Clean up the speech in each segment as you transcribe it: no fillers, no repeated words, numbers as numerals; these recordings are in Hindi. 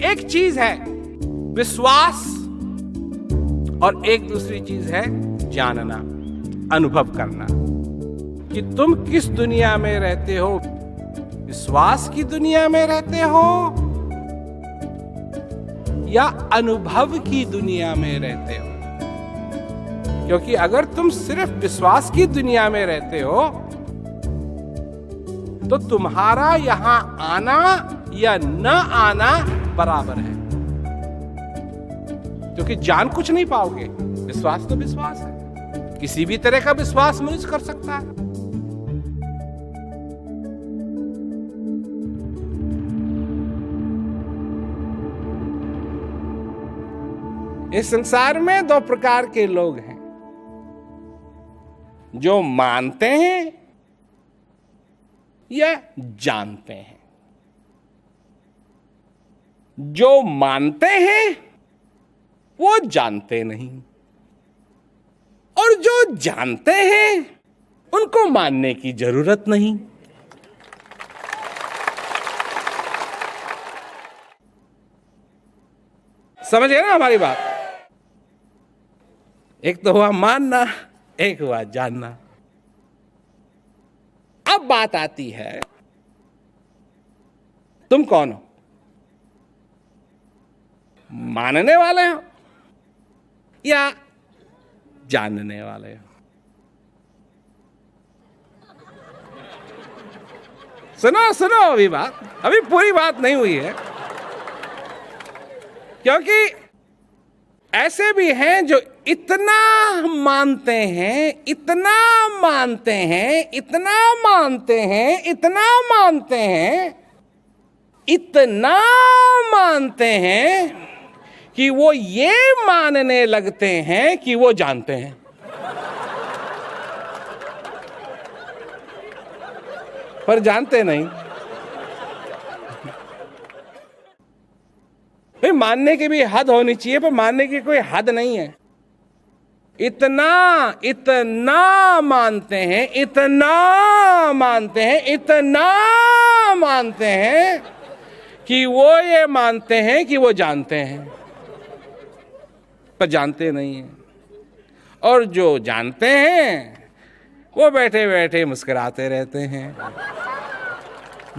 एक चीज है विश्वास और एक दूसरी चीज है जानना, अनुभव करना कि तुम किस दुनिया में रहते हो। विश्वास की दुनिया में रहते हो या अनुभव की दुनिया में रहते हो? क्योंकि अगर तुम सिर्फ विश्वास की दुनिया में रहते हो तो तुम्हारा यहां आना या न आना बराबर है, क्योंकि जान कुछ नहीं पाओगे। विश्वास तो विश्वास है, किसी भी तरह का विश्वास मनुष्य कर सकता है। इस संसार में दो प्रकार के लोग हैं, जो मानते हैं या जानते हैं। जो मानते हैं वो जानते नहीं, और जो जानते हैं उनको मानने की जरूरत नहीं। समझ गए ना हमारी बात? एक तो हुआ मानना, एक हुआ जानना। अब बात आती है, तुम कौन हो? मानने वाले हो या जानने वाले हो? सुनो सुनो, अभी पूरी बात नहीं हुई है, क्योंकि ऐसे भी हैं जो इतना मानते हैं, इतना मानते हैं, इतना मानते हैं, इतना मानते हैं, इतना मानते हैं कि वो ये मानने लगते हैं कि वो जानते हैं। पर जानते नहीं। भाई मानने की भी हद होनी चाहिए, पर मानने की कोई हद नहीं है। इतना इतना मानते हैं, इतना मानते हैं, इतना मानते हैं कि वो ये मानते हैं कि वो जानते हैं, पर जानते नहीं हैं। और जो जानते हैं वो बैठे बैठे मुस्कुराते रहते हैं,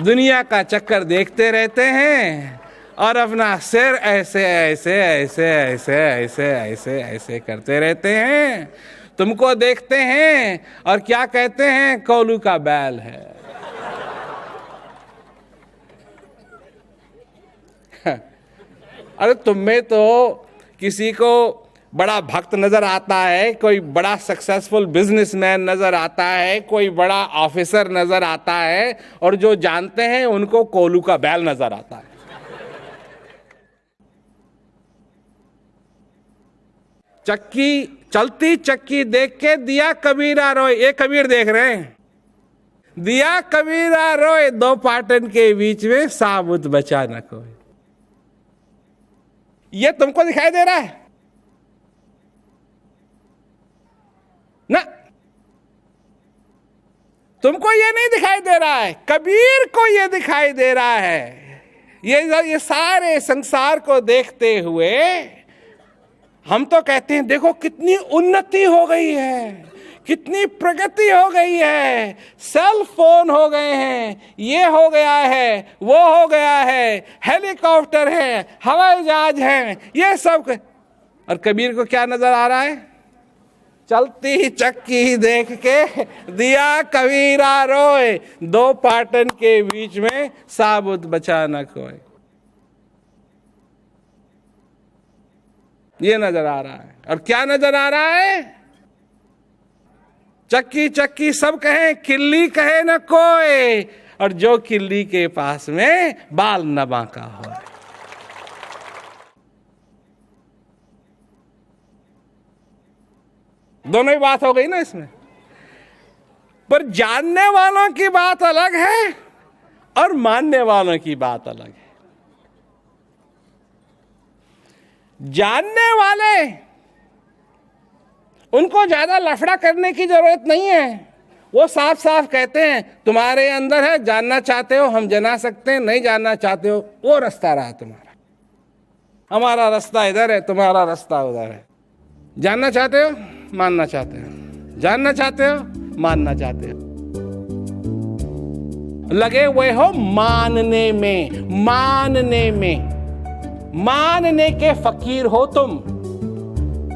दुनिया का चक्कर देखते रहते हैं और अपना सिर ऐसे ऐसे ऐसे ऐसे ऐसे ऐसे ऐसे करते रहते हैं। तुमको देखते हैं और क्या कहते हैं? कोलू का बैल है। अरे तुम्हें तो किसी को बड़ा भक्त नजर आता है, कोई बड़ा सक्सेसफुल बिजनेसमैन नजर आता है, कोई बड़ा ऑफिसर नजर आता है, और जो जानते हैं उनको कोलू का बैल नजर आता है। चक्की, चलती चक्की देख के दिया कबीरा रोए, ये कबीर देख रहे हैं। दिया कबीरा रोए, दो पाटन के बीच में साबुत बचा न कोई। ये तुमको दिखाई दे रहा है ना? तुमको ये नहीं दिखाई दे रहा है, कबीर को ये दिखाई दे रहा है। ये सारे संसार को देखते हुए हम तो कहते हैं देखो कितनी उन्नति हो गई है, कितनी प्रगति हो गई है, सेल फोन हो गए हैं, ये हो गया है, वो हो गया है, हेलीकॉप्टर है, हवाई जहाज है, ये सब। और कबीर को क्या नजर आ रहा है? चलती चक्की देख के दिया कबीरा रोए, दो पाटन के बीच में साबुत बचा न कोई। ये नजर आ रहा है। और क्या नजर आ रहा है? चक्की चक्की सब कहें, किल्ली कहे न कोई, और जो किल्ली के पास में बाल न बांका हो। दोनों ही बात हो गई ना इसमें। पर जानने वालों की बात अलग है और मानने वालों की बात अलग है। जानने वाले, उनको ज्यादा लफड़ा करने की जरूरत नहीं है। वो साफ साफ कहते हैं तुम्हारे अंदर है, जानना चाहते हो हम जना सकते हैं, नहीं जानना चाहते हो वो रास्ता रहा तुम्हारा। हमारा रास्ता इधर है, तुम्हारा रास्ता उधर है। जानना चाहते हो, मानना चाहते हो, जानना चाहते हो, मानना चाहते हो, लगे हुए हो मानने में, मानने में। मानने के फकीर हो तुम,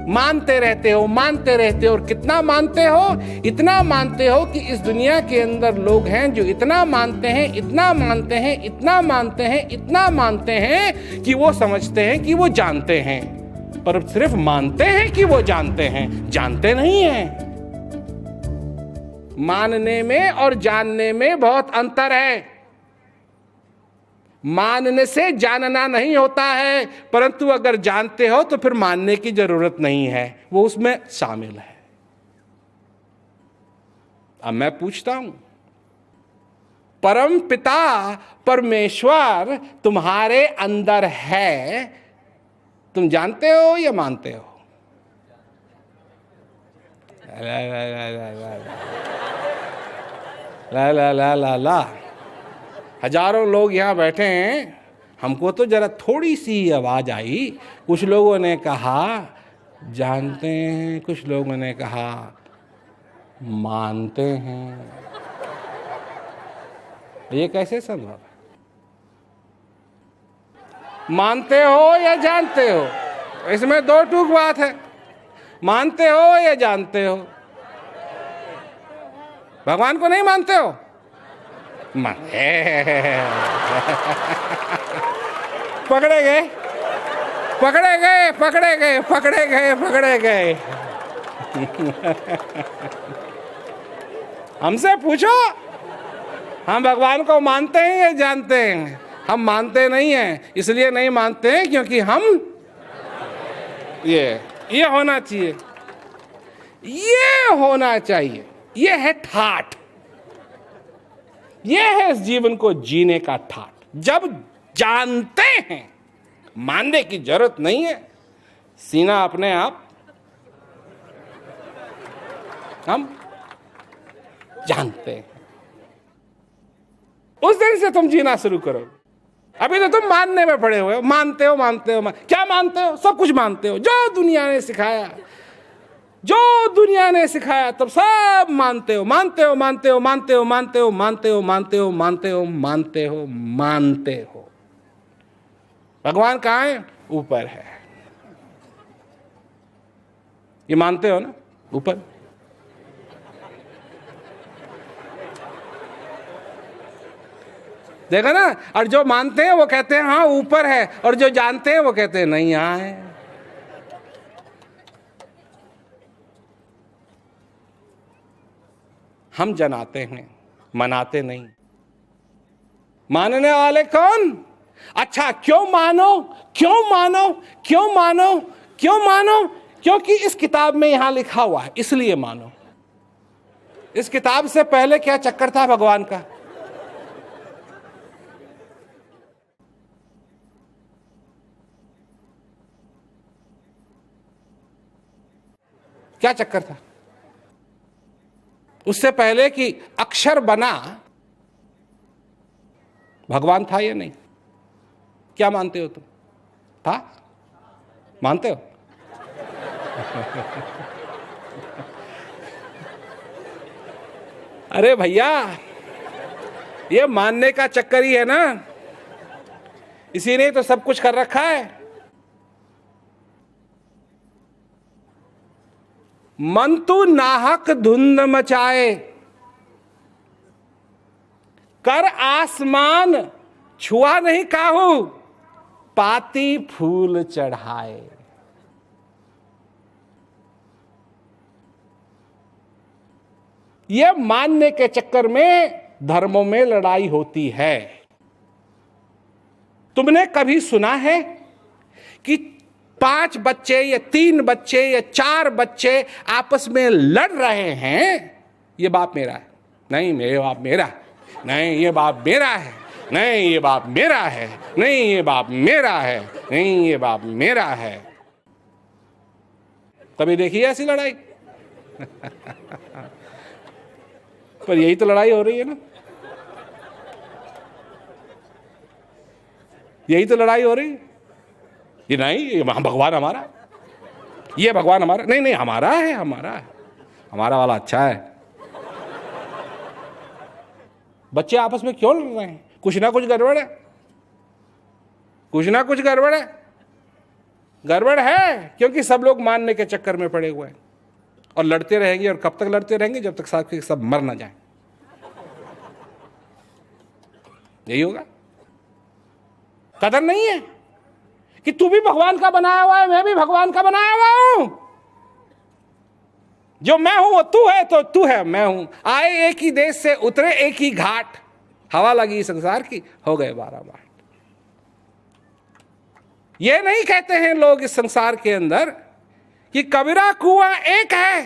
मानते रहते हो, मानते रहते हो। और कितना मानते हो? इतना मानते हो कि इस दुनिया के अंदर लोग हैं जो इतना मानते हैं, इतना मानते हैं, इतना मानते हैं, इतना मानते हैं कि वो समझते हैं कि वो जानते हैं, पर सिर्फ मानते हैं कि वो जानते हैं, जानते नहीं हैं। मानने में और जानने में बहुत अंतर है। मानने से जानना नहीं होता है, परंतु अगर जानते हो तो फिर मानने की जरूरत नहीं है, वो उसमें शामिल है। अब मैं पूछता हूं, परम पिता परमेश्वर तुम्हारे अंदर है, तुम जानते हो या मानते हो? ला ला ला ला ला ला ला ला ला। हजारों लोग यहाँ बैठे हैं, हमको तो जरा थोड़ी सी आवाज आई। कुछ लोगों ने कहा जानते हैं, कुछ लोगों ने कहा मानते हैं। ये कैसे संभव है? मानते हो या जानते हो, इसमें दो टूक बात है। मानते हो या जानते हो? भगवान को नहीं मानते हो? पकड़े गए, पकड़े गए, पकड़े गए, पकड़े गए, पकड़े गए। हमसे पूछो, हम भगवान को मानते हैं या जानते हैं? हम मानते नहीं हैं, इसलिए नहीं मानते हैं क्योंकि हम ये होना चाहिए, ये होना चाहिए, ये है ठाठ, ये है इस जीवन को जीने का ठाठ। जब जानते हैं, मानने की जरूरत नहीं है, सीना अपने आप हम जानते हैं, उस दिन से तुम जीना शुरू करो। अभी तो तुम मानने में पड़े हुए हो, मानते हो, मानते हो, क्या मानते हो? सब कुछ मानते हो, जो दुनिया ने सिखाया, जो दुनिया ने सिखाया, तब सब मानते हो, मानते हो, मानते हो, मानते हो, मानते हो, मानते हो, मानते हो, मानते हो, मानते हो, मानते हो। भगवान कहाँ है? ऊपर है। ये मानते हो ना? ऊपर। देखा ना? और जो मानते हैं वो कहते हैं हाँ ऊपर है, और जो जानते हैं वो कहते हैं नहीं, यहाँ है। हम जनाते हैं, मनाते नहीं। मानने वाले कौन? अच्छा, क्यों मानो, क्यों मानो, क्यों मानो, क्यों मानो? क्योंकि इस किताब में यहां लिखा हुआ है, इसलिए मानो। इस किताब से पहले क्या चक्कर था भगवान का? क्या चक्कर था? उससे पहले कि अक्षर बना, भगवान था या नहीं? क्या मानते हो तुम? था? मानते हो? अरे भैया, ये मानने का चक्कर ही है ना, इसी ने तो सब कुछ कर रखा है। मन तू नाहक धुंध मचाए, कर आसमान छुआ नहीं काहू, पाती फूल चढ़ाए। यह मानने के चक्कर में धर्मों में लड़ाई होती है। तुमने कभी सुना है कि 5 बच्चे या 3 बच्चे या 4 बच्चे आपस में लड़ रहे हैं? ये बाप मेरा है, नहीं मेरे बाप मेरा है, नहीं ये बाप मेरा है, नहीं ये बाप मेरा है, नहीं ये बाप मेरा है, नहीं ये बाप मेरा है। कभी देखी है ऐसी लड़ाई? पर यही तो लड़ाई हो रही है ना, यही तो लड़ाई हो रही है। ये नहीं, ये भगवान हमारा, ये भगवान हमारा नहीं, नहीं हमारा है, हमारा है, हमारा वाला अच्छा है। बच्चे आपस में क्यों लड़ रहे हैं? कुछ ना कुछ गड़बड़ है, कुछ ना कुछ गड़बड़ है, गड़बड़ है, क्योंकि सब लोग मानने के चक्कर में पड़े हुए हैं और लड़ते रहेंगे। और कब तक लड़ते रहेंगे? जब तक साथ के सब मर ना जाए। यही होगा। कदर नहीं है कि तू भी भगवान का बनाया हुआ है, मैं भी भगवान का बनाया हुआ हूं। जो मैं हूं वो तू है, तो तू है मैं हूं। आए एक ही देश से, उतरे एक ही घाट, हवा लगी संसार की, हो गए 12 बाट। ये नहीं कहते हैं लोग इस संसार के अंदर कि कबीरा कुआं एक है।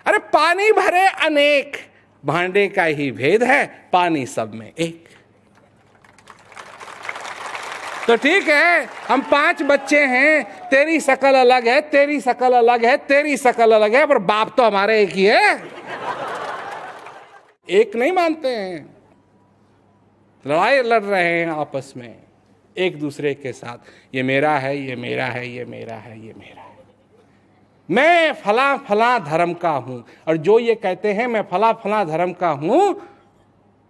अरे पानी भरे अनेक, भांडे का ही भेद है, पानी सब में एक। तो ठीक है, हम 5 बच्चे हैं, तेरी शकल अलग है, तेरी शकल अलग है, तेरी शकल अलग है, पर बाप तो हमारे एक ही है। एक नहीं मानते हैं, लड़ाई लड़ रहे हैं आपस में एक दूसरे के साथ। ये मेरा है, ये मेरा है, ये मेरा है, ये मेरा है, मैं फला फला धर्म का हूं। और जो ये कहते हैं मैं फला फला धर्म का हूं,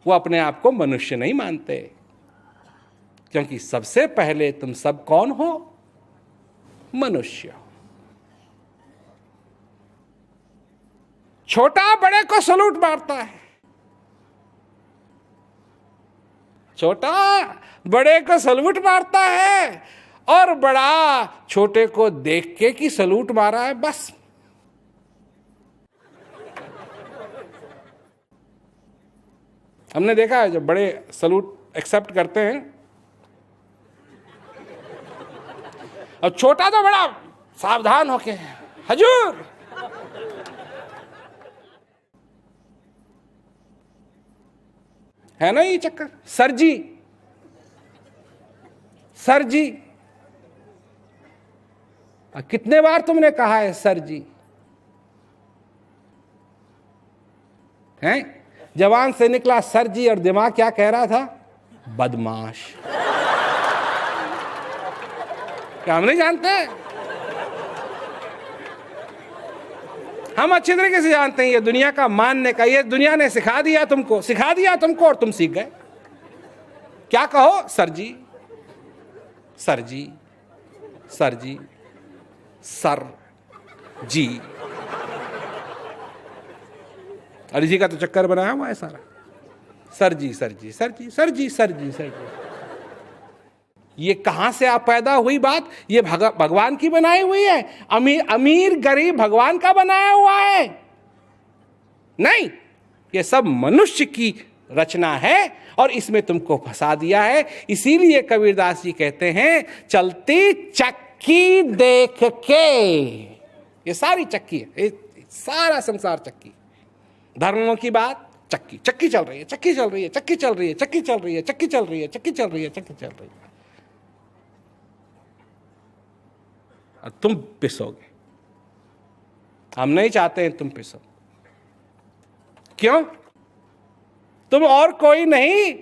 वो अपने आप को मनुष्य नहीं मानते। क्योंकि सबसे पहले तुम सब कौन हो? मनुष्य। छोटा बड़े को सलूट मारता है, छोटा बड़े को सलूट मारता है, और बड़ा छोटे को देख के कि सलूट मारा है, बस। हमने देखा है जब बड़े सलूट एक्सेप्ट करते हैं, और छोटा तो बड़ा सावधान होके हजूर। है ना ये चक्कर? सर जी, सर जी, कितने बार तुमने कहा है सर जी? हैं? जवान से निकला सर जी, और दिमाग क्या कह रहा था? बदमाश। क्या हम नहीं जानते? हम अच्छी तरीके से जानते हैं ये दुनिया का मानने का, ये दुनिया ने सिखा दिया तुमको, सिखा दिया तुमको, और तुम सीख गए। क्या कहो? सर जी, सर जी, सर जी, सर जी। और इसी का तो चक्कर बनाया हुआ है सारा। सर जी, सर जी, सर जी, सर जी, सर जी, सर जी। ये कहां से आप पैदा हुई बात? ये भगवान की बनाई हुई है? अमीर गरीब भगवान का बनाया हुआ है? नहीं, ये सब मनुष्य की रचना है, और इसमें तुमको फंसा दिया है। इसीलिए कबीरदास जी कहते हैं, चलती चक्की देख के, ये सारी चक्की है, सारा संसार चक्की। धर्मों की बात, चक्की, चक्की चल रही है, चक्की चल रही है, चक्की चल रही है, चक्की चल रही है, चक्की चल रही है, चक्की चल रही है, चक्की चल रही है। और तुम पिसोगे। हम नहीं चाहते हैं तुम पिसो। क्यों? तुम और कोई नहीं,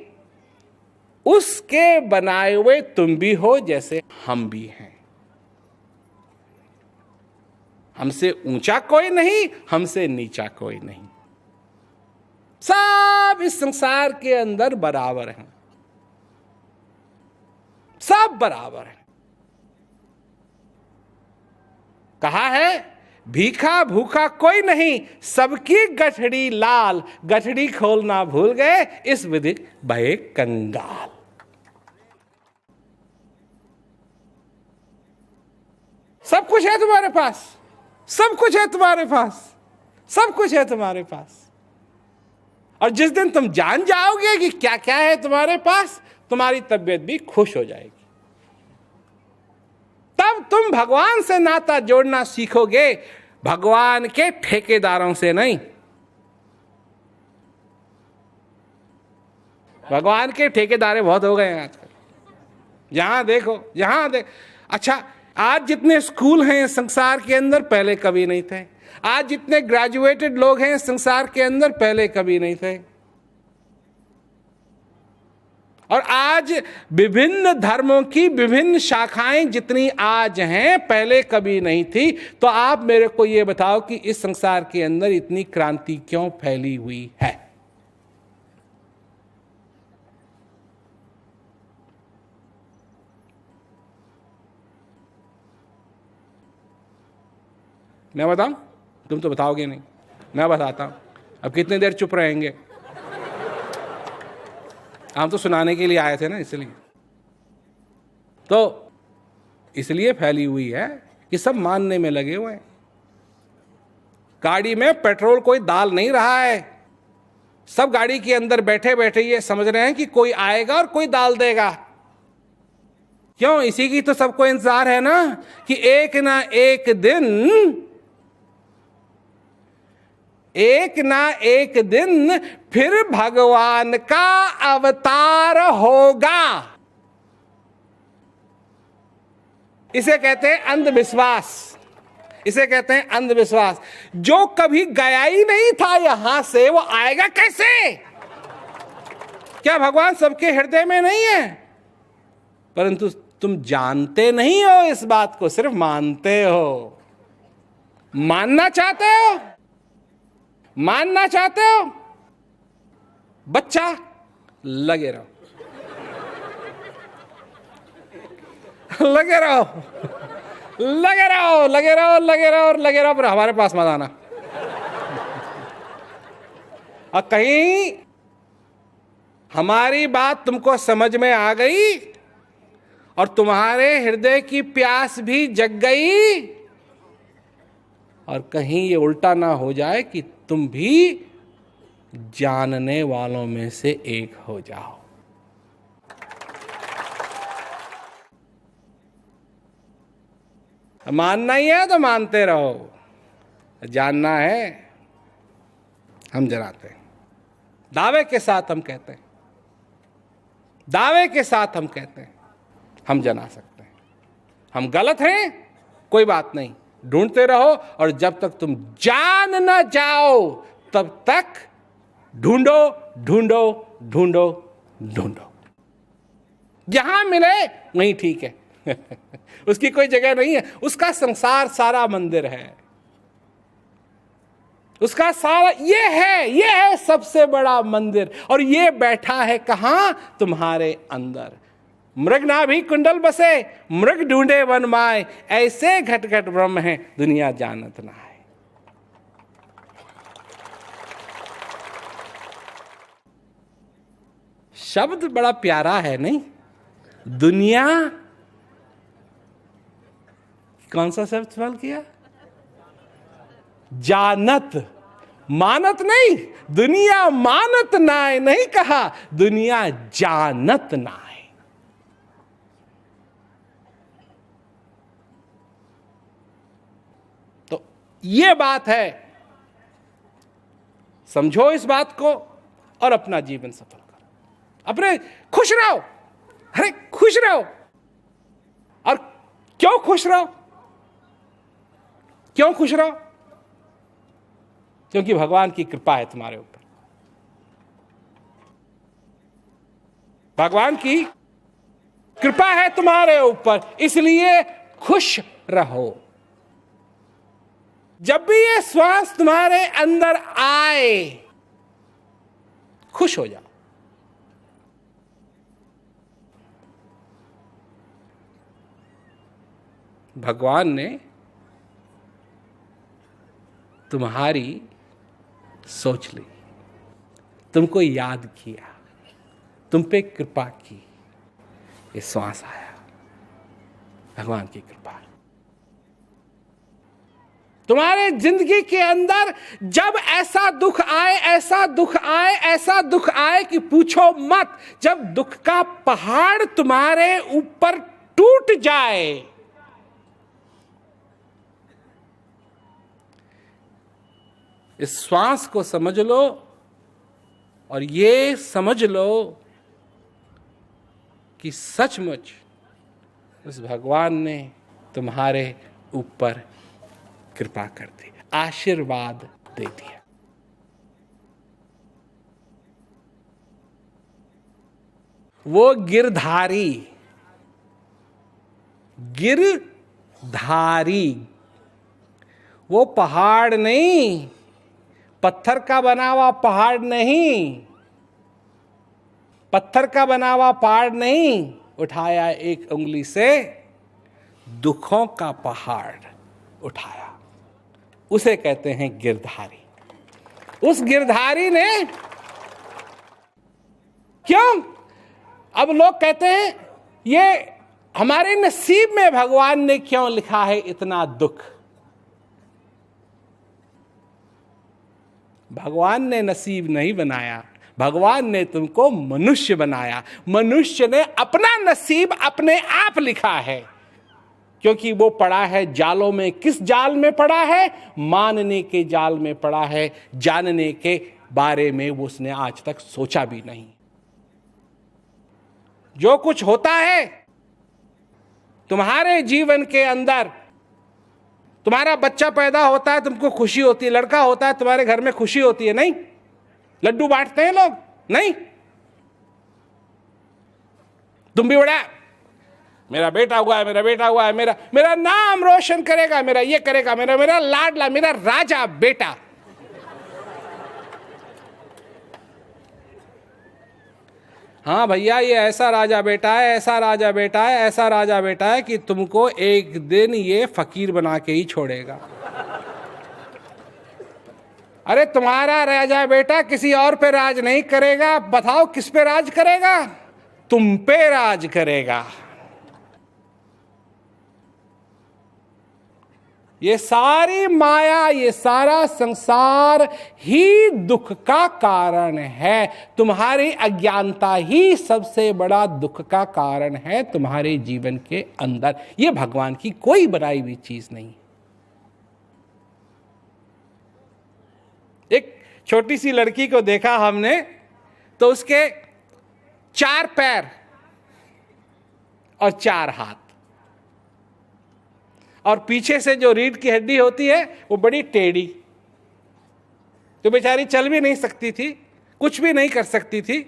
उसके बनाए हुए तुम भी हो, जैसे हम भी हैं। हमसे ऊंचा कोई नहीं, हमसे नीचा कोई नहीं, सब इस संसार के अंदर बराबर हैं, सब बराबर हैं। कहा है, भीखा भूखा कोई नहीं, सबकी गठड़ी लाल, गठड़ी खोलना भूल गए, इस विधि भये कंगाल। सब कुछ है तुम्हारे पास, सब कुछ है तुम्हारे पास, सब कुछ है तुम्हारे पास। और जिस दिन तुम जान जाओगे कि क्या क्या है तुम्हारे पास, तुम्हारी तबीयत भी खुश हो जाएगी। तब तुम भगवान से नाता जोड़ना सीखोगे, भगवान के ठेकेदारों से नहीं। भगवान के ठेकेदार बहुत हो गए हैं आजकल, जहां देखो, जहां देख। अच्छा, आज जितने स्कूल हैं संसार के अंदर, पहले कभी नहीं थे। आज जितने ग्रेजुएटेड लोग हैं संसार के अंदर, पहले कभी नहीं थे। और आज विभिन्न धर्मों की विभिन्न शाखाएं जितनी आज हैं पहले कभी नहीं थी। तो आप मेरे को ये बताओ कि इस संसार के अंदर इतनी क्रांति क्यों फैली हुई है? मैं बताऊं? तुम तो बताओगे नहीं, मैं बताता हूं। अब कितनी देर चुप रहेंगे? हम तो सुनाने के लिए आए थे ना, इसलिए। तो इसलिए फैली हुई है कि सब मानने में लगे हुए हैं। गाड़ी में पेट्रोल कोई डाल नहीं रहा है, सब गाड़ी के अंदर बैठे बैठे ये समझ रहे हैं कि कोई आएगा और कोई डाल देगा। क्यों? इसी की तो सबको इंतजार है ना कि एक ना एक दिन फिर भगवान का अवतार होगा। इसे कहते हैं अंधविश्वास, इसे कहते हैं अंधविश्वास। जो कभी गया ही नहीं था यहां से, वो आएगा कैसे? क्या भगवान सबके हृदय में नहीं है? परंतु तुम जानते नहीं हो इस बात को, सिर्फ मानते हो। मानना चाहते हो? मानना चाहते हो? बच्चा, लगे रहो, लगे रहो, लगे रहो, लगे रहो, लगे रहो और लगे रहो, पर हमारे पास मत आना। और कहीं हमारी बात तुमको समझ में आ गई और तुम्हारे हृदय की प्यास भी जग गई, और कहीं ये उल्टा ना हो जाए कि तुम भी जानने वालों में से एक हो जाओ। मानना ही है तो मानते रहो, जानना है हम जनाते हैं। दावे के साथ हम कहते हैं, दावे के साथ हम कहते हैं हम जना सकते हैं। हम गलत हैं, कोई बात नहीं, ढूंढते रहो, और जब तक तुम जान ना जाओ तब तक ढूंढो ढूंढो ढूंढो ढूंढो। जहां मिले वहीं ठीक है। उसकी कोई जगह नहीं है, उसका संसार सारा मंदिर है, उसका सारा ये है सबसे बड़ा मंदिर। और ये बैठा है कहां? तुम्हारे अंदर। मृग नाभि कुंडल बसे, मृग ढूंढे वन माय, ऐसे घट घट ब्रह्म है दुनिया जानत ना है। शब्द बड़ा प्यारा है नहीं? दुनिया, कौन सा शब्द इस्तेमाल किया? जानत, मानत नहीं। दुनिया मानत नाय नहीं कहा, दुनिया जानत नाय। तो ये बात है, समझो इस बात को और अपना जीवन सफल करो। अपने खुश रहो, अरे खुश रहो। और क्यों खुश रहो? क्यों खुश रहो? क्योंकि भगवान की कृपा है तुम्हारे ऊपर। भगवान की कृपा है तुम्हारे ऊपर, इसलिए खुश रहो। जब भी ये श्वास तुम्हारे अंदर आए, खुश हो जाओ। भगवान ने तुम्हारी सोच ली, तुमको याद किया, तुम पे कृपा की, ये श्वास आया, भगवान की कृपा। तुम्हारे जिंदगी के अंदर जब ऐसा दुख आए, ऐसा दुख आए, ऐसा दुख आए कि पूछो मत, जब दुख का पहाड़ तुम्हारे ऊपर टूट जाए, इस श्वास को समझ लो और ये समझ लो कि सचमुच उस भगवान ने तुम्हारे ऊपर कृपा कर दी, आशीर्वाद दे दिया। वो गिरधारी, गिरधारी, वो पहाड़ नहीं, पत्थर का बना हुआ पहाड़ नहीं, पत्थर का बना हुआ पहाड़ नहीं, उठाया एक उंगली से दुखों का पहाड़ उठाया, उसे कहते हैं गिरधारी। उस गिरधारी ने क्यों, अब लोग कहते हैं ये हमारे नसीब में भगवान ने क्यों लिखा है इतना दुख। भगवान ने नसीब नहीं बनाया, भगवान ने तुमको मनुष्य बनाया। मनुष्य ने अपना नसीब अपने आप लिखा है, क्योंकि वो पड़ा है जालों में। किस जाल में पड़ा है? मानने के जाल में पड़ा है, जानने के बारे में वो उसने आज तक सोचा भी नहीं। जो कुछ होता है तुम्हारे जीवन के अंदर, तुम्हारा बच्चा पैदा होता है, तुमको खुशी होती है, लड़का होता है, तुम्हारे घर में खुशी होती है, नहीं? लड्डू बांटते हैं लोग, नहीं? तुम भी बड़ा, मेरा बेटा हुआ है, मेरा बेटा हुआ है, मेरा नाम रोशन करेगा, मेरा ये करेगा, मेरा लाडला, मेरा राजा बेटा। हाँ भैया, ये ऐसा राजा बेटा है, ऐसा राजा बेटा है, ऐसा राजा बेटा है कि तुमको एक दिन ये फकीर बना के ही छोड़ेगा। अरे तुम्हारा राजा बेटा किसी और पे राज नहीं करेगा। बताओ किस पे राज करेगा? तुम पे राज करेगा। ये सारी माया, ये सारा संसार ही दुख का कारण है। तुम्हारी अज्ञानता ही सबसे बड़ा दुख का कारण है तुम्हारे जीवन के अंदर। ये भगवान की कोई बनाई हुई चीज नहीं। एक छोटी सी लड़की को देखा हमने, तो उसके 4 पैर और 4 हाथ, और पीछे से जो रीढ़ की हड्डी होती है वो बड़ी टेढ़ी, तो बेचारी चल भी नहीं सकती थी, कुछ भी नहीं कर सकती थी,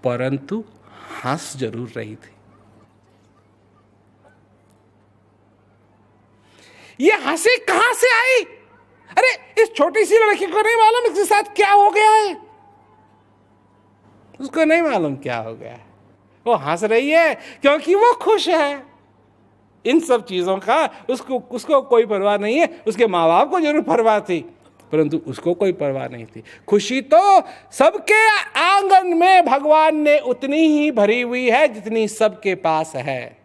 परंतु हंस जरूर रही थी। ये हंसी कहां से आई? अरे इस छोटी सी लड़की को नहीं मालूम इसके साथ क्या हो गया है, उसको नहीं मालूम क्या हो गया है। वो हंस रही है क्योंकि वो खुश है। इन सब चीजों का उसको कोई परवाह नहीं है। उसके माँ बाप को जरूर परवाह थी, परंतु उसको कोई परवाह नहीं थी। खुशी तो सबके आंगन में भगवान ने उतनी ही भरी हुई है जितनी सबके पास है।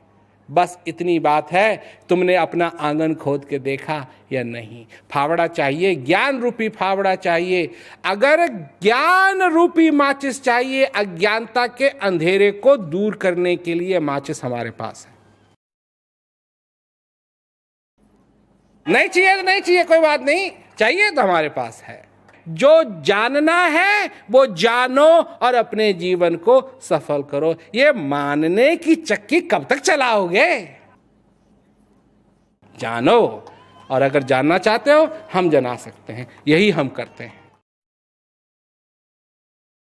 बस इतनी बात है, तुमने अपना आंगन खोद के देखा या नहीं? फावड़ा चाहिए, ज्ञान रूपी फावड़ा चाहिए। अगर ज्ञान रूपी माचिस चाहिए, अज्ञानता के अंधेरे को दूर करने के लिए माचिस हमारे पास है। नहीं चाहिए तो नहीं चाहिए, कोई बात नहीं, चाहिए तो हमारे पास है। जो जानना है वो जानो और अपने जीवन को सफल करो। ये मानने की चक्की कब तक चलाओगे? जानो, और अगर जानना चाहते हो हम जना सकते हैं, यही हम करते हैं।